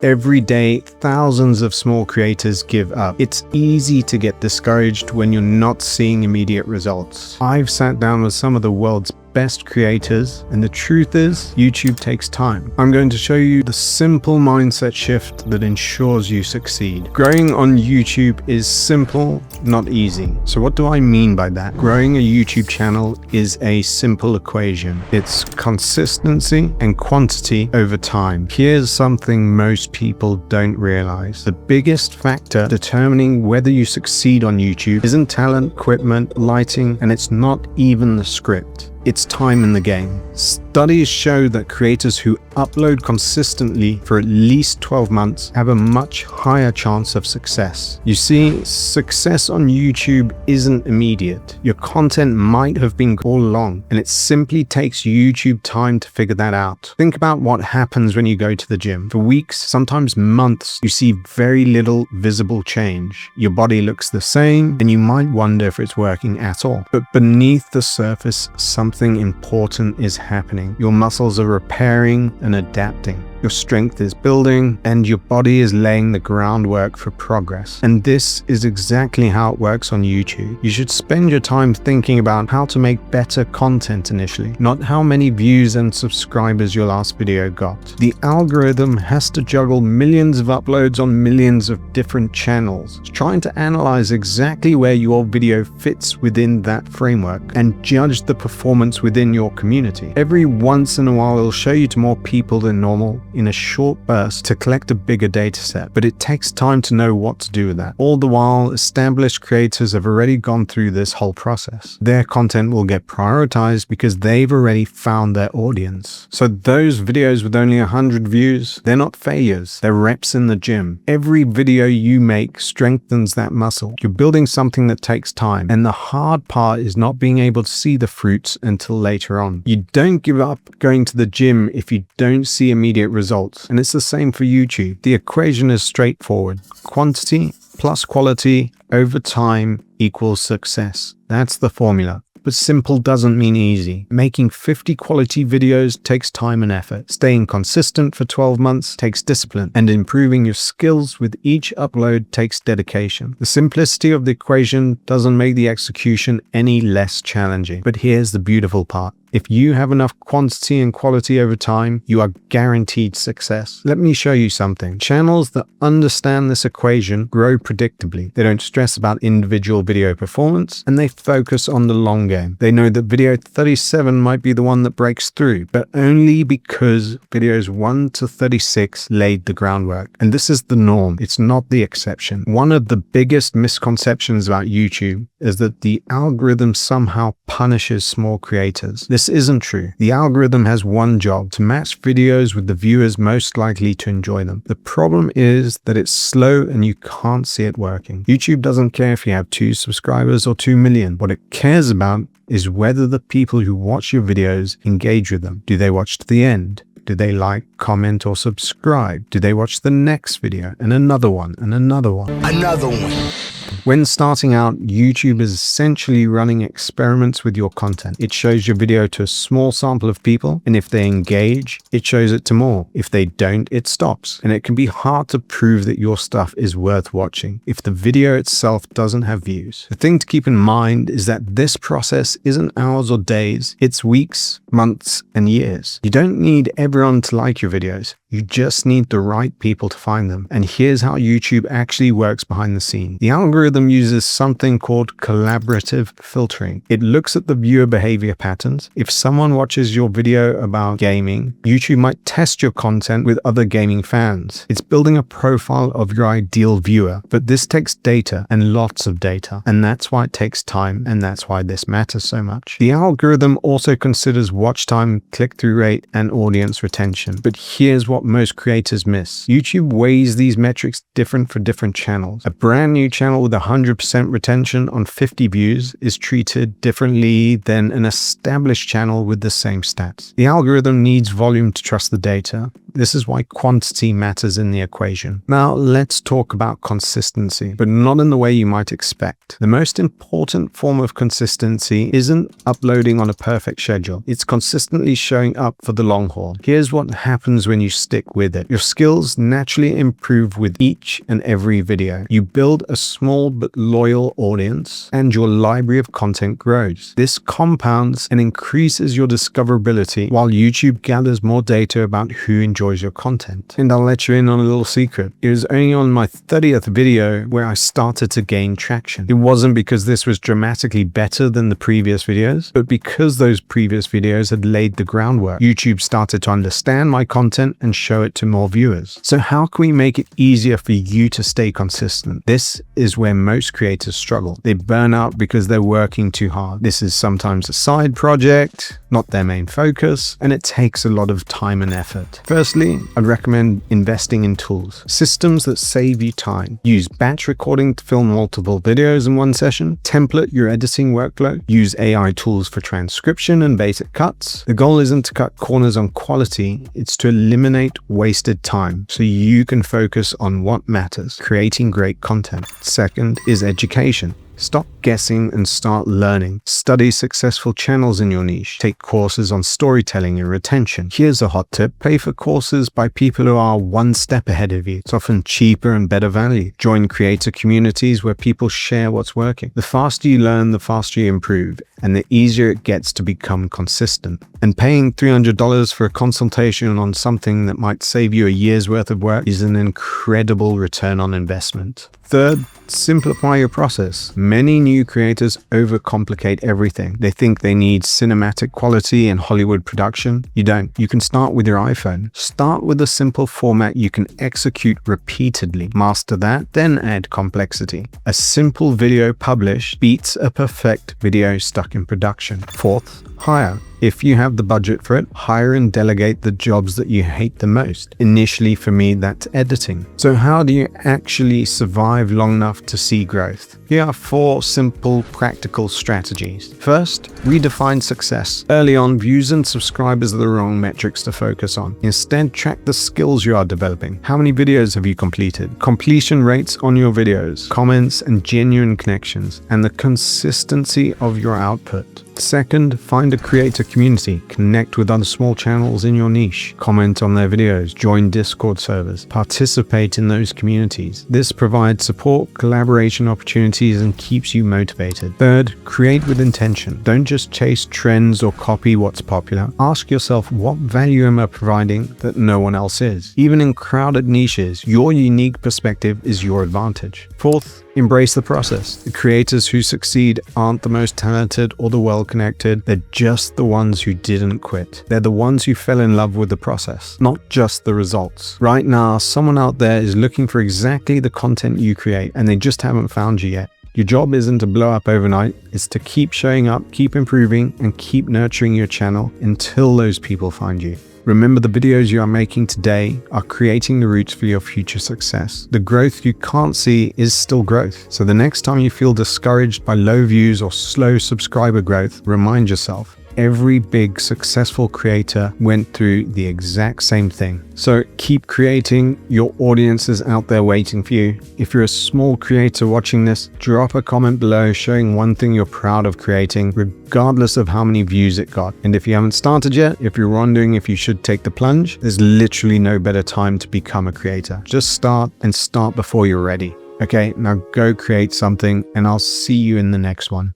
Every day, thousands of small creators give up. It's easy to get discouraged when you're not seeing immediate results. I've sat down with some of the world's best creators, and the truth is, YouTube takes time. I'm going to show you the simple mindset shift that ensures you succeed. Growing on YouTube is simple, not easy. So what do I mean by that? Growing a YouTube channel is a simple equation. It's consistency and quantity over time. Here's something most people don't realize. The biggest factor determining whether you succeed on YouTube isn't talent, equipment, lighting, and it's not even the script. It's time in the game. Studies show that creators who upload consistently for at least 12 months have a much higher chance of success. You see, success on YouTube isn't immediate. Your content might have been all along, and it simply takes YouTube time to figure that out. Think about what happens when you go to the gym. For weeks, sometimes months, you see very little visible change. Your body looks the same, and you might wonder if it's working at all. But beneath the surface, something important is happening. Your muscles are repairing and adapting. Your strength is building, and your body is laying the groundwork for progress. And this is exactly how it works on YouTube. You should spend your time thinking about how to make better content initially, not how many views and subscribers your last video got. The algorithm has to juggle millions of uploads on millions of different channels, trying to analyze exactly where your video fits within that framework and judge the performance within your community. Every once in a while, it'll show you to more people than normal in a short burst to collect a bigger data set, but it takes time to know what to do with that. All the while, established creators have already gone through this whole process. Their content will get prioritized because they've already found their audience. So those videos with only 100 views, they're not failures, they're reps in the gym. Every video you make strengthens that muscle. You're building something that takes time, and the hard part is not being able to see the fruits until later on. You don't give up going to the gym if you don't see immediate results, and it's the same for YouTube. The equation is straightforward. Quantity plus quality over time equals success. That's the formula. But simple doesn't mean easy. Making 50 quality videos takes time and effort. Staying consistent for 12 months takes discipline, and improving your skills with each upload takes dedication. The simplicity of the equation doesn't make the execution any less challenging. But here's the beautiful part. If you have enough quantity and quality over time, you are guaranteed success. Let me show you something. Channels that understand this equation grow predictably. They don't stress about individual video performance, and they focus on the long game. They know that video 37 might be the one that breaks through, but only because videos 1 to 36 laid the groundwork. And this is the norm. It's not the exception. One of the biggest misconceptions about YouTube is that the algorithm somehow punishes small creators. This isn't true. The algorithm has one job: to match videos with the viewers most likely to enjoy them. The problem is that it's slow and you can't see it working. YouTube doesn't care if you have 2 subscribers or 2 million. What it cares about is whether the people who watch your videos engage with them. Do they watch to the end? Do they like, comment, or subscribe? Do they watch the next video and another one and another one? Another one. When starting out, YouTube is essentially running experiments with your content. It shows your video to a small sample of people, and if they engage, it shows it to more. If they don't, it stops. And it can be hard to prove that your stuff is worth watching if the video itself doesn't have views. The thing to keep in mind is that this process isn't hours or days, it's weeks, months, and years. You don't need everyone to like your videos. You just need the right people to find them. And here's how YouTube actually works behind the scenes. The algorithm uses something called collaborative filtering. It looks at the viewer behavior patterns. If someone watches your video about gaming, YouTube might test your content with other gaming fans. It's building a profile of your ideal viewer, but this takes data, and lots of data. And that's why it takes time, and that's why this matters so much. The algorithm also considers watch time, click-through rate, and audience retention. But here's what most creators miss. YouTube weighs these metrics different for different channels. A brand new channel with 100% retention on 50 views is treated differently than an established channel with the same stats. The algorithm needs volume to trust the data. This is why quantity matters in the equation. Now let's talk about consistency, but not in the way you might expect. The most important form of consistency isn't uploading on a perfect schedule. It's consistently showing up for the long haul. Here's what happens happens when you stick with it. Your skills naturally improve with each and every video. You build a small but loyal audience, and your library of content grows. This compounds and increases your discoverability, while YouTube gathers more data about who enjoys your content. And I'll let you in on a little secret. It was only on my 30th video where I started to gain traction. It wasn't because this was dramatically better than the previous videos, but because those previous videos had laid the groundwork. YouTube started to understand my content and show it to more viewers. So how can we make it easier for you to stay consistent? This is where most creators struggle. They burn out because they're working too hard. This is sometimes a side project, not their main focus, and it takes a lot of time and effort. Firstly, I'd recommend investing in tools, systems that save you time. Use batch recording to film multiple videos in one session, template your editing workflow, use AI tools for transcription and basic cuts. The goal isn't to cut corners on quality, it's to eliminate wasted time so you can focus on what matters, creating great content. Second is education. Stop guessing and start learning. Study successful channels in your niche. Take courses on storytelling and retention. Here's a hot tip. Pay for courses by people who are one step ahead of you. It's often cheaper and better value. Join creator communities where people share what's working. The faster you learn, the faster you improve, and the easier it gets to become consistent. And paying $300 for a consultation on something that might save you a year's worth of work is an incredible return on investment. Third, simplify your process. Many new creators overcomplicate everything. They think they need cinematic quality and Hollywood production. You don't. You can start with your iPhone. Start with a simple format you can execute repeatedly. Master that, then add complexity. A simple video published beats a perfect video stuck in production. Fourth, hire. If you have the budget for it, hire and delegate the jobs that you hate the most. Initially, for me, that's editing. So how do you actually survive long enough to see growth? Here are 4 simple, practical strategies. First, redefine success. Early on, views and subscribers are the wrong metrics to focus on. Instead, track the skills you are developing. How many videos have you completed? Completion rates on your videos, comments and genuine connections, and the consistency of your output. Second, find a creator community. Connect with other small channels in your niche. Comment on their videos. Join Discord servers. Participate in those communities. This provides support, collaboration opportunities, and keeps you motivated. Third, create with intention. Don't just chase trends or copy what's popular. Ask yourself, what value am I providing that no one else is? Even in crowded niches, your unique perspective is your advantage. Fourth, embrace the process. The creators who succeed aren't the most talented or the well-connected. They're just the ones who didn't quit. They're the ones who fell in love with the process, not just the results. Right now, someone out there is looking for exactly the content you create, and they just haven't found you yet. Your job isn't to blow up overnight. It's to keep showing up, keep improving, and keep nurturing your channel until those people find you. Remember, the videos you are making today are creating the roots for your future success. The growth you can't see is still growth. So the next time you feel discouraged by low views or slow subscriber growth, remind yourself, every big successful creator went through the exact same thing. So keep creating. Your audience is out there waiting for you. If you're a small creator watching this, drop a comment below showing one thing you're proud of creating, regardless of how many views it got. And if you haven't started yet, if you're wondering if you should take the plunge, there's literally no better time to become a creator. Just start, and start before you're ready. Okay, now go create something, and I'll see you in the next one.